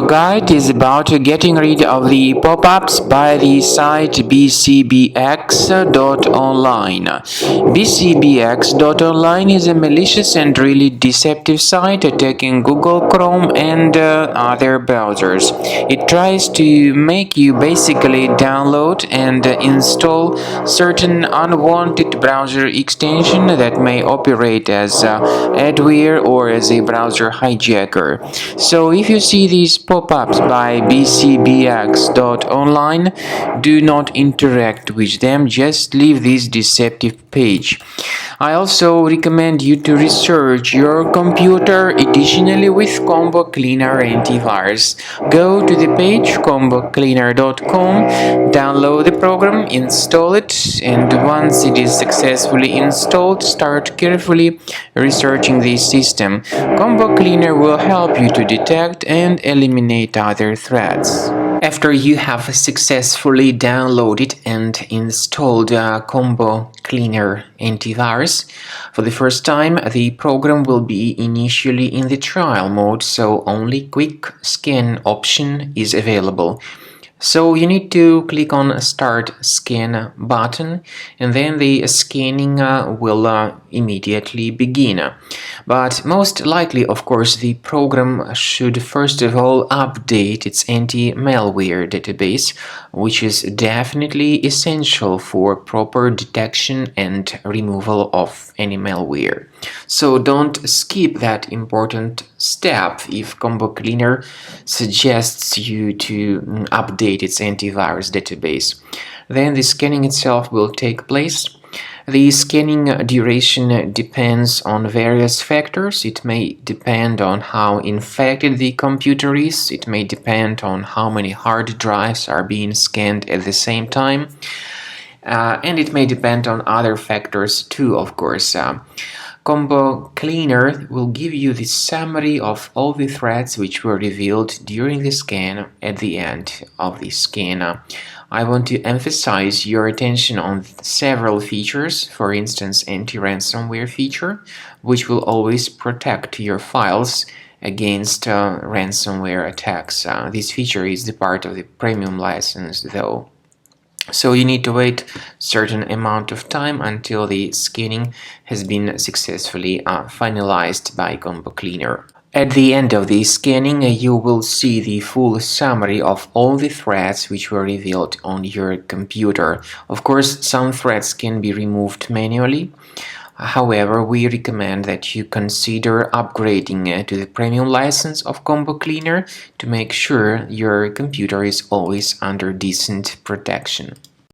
Our guide is about getting rid of the pop-ups by the site Bcbx.online. Bcbx.online is a malicious and really deceptive site attacking Google Chrome and other browsers. It tries to make you basically download and install certain unwanted browser extension that may operate as adware or as a browser hijacker. So if you see these pop-ups by Bcbx.online, do not interact with them, just leave this deceptive page. I also recommend you to research your computer additionally with Combo Cleaner antivirus. Go to the page combocleaner.com, download the program, install it, and once it is successfully installed, start carefully researching the system. Combo Cleaner will help you to detect and eliminate other threats. After you have successfully downloaded and installed Combo Cleaner antivirus, for the first time the program will be initially in the trial mode, so only quick scan option is available. So you need to click on Start Scan button, and then the scanning will immediately begin. But most likely, of course, the program should first of all update its anti-malware database, which is definitely essential for proper detection and removal of any malware. So don't skip that important step if Combo Cleaner suggests you to update its antivirus database. Then the scanning itself will take place. The scanning duration depends on various factors. It may depend on how infected the computer is. It may depend on how many hard drives are being scanned at the same time. And it may depend on other factors too, of course. Combo Cleaner will give you the summary of all the threats which were revealed during the scan at the end of the scan. I want to emphasize your attention on several features, for instance, anti-ransomware feature, which will always protect your files against ransomware attacks. This feature is the part of the premium license, though. So you need to wait a certain amount of time until the scanning has been successfully finalized by Combo Cleaner. At the end of the scanning, you will see the full summary of all the threats which were revealed on your computer. Of course, some threats can be removed manually. However, we recommend that you consider upgrading to the premium license of Combo Cleaner to make sure your computer is always under decent protection.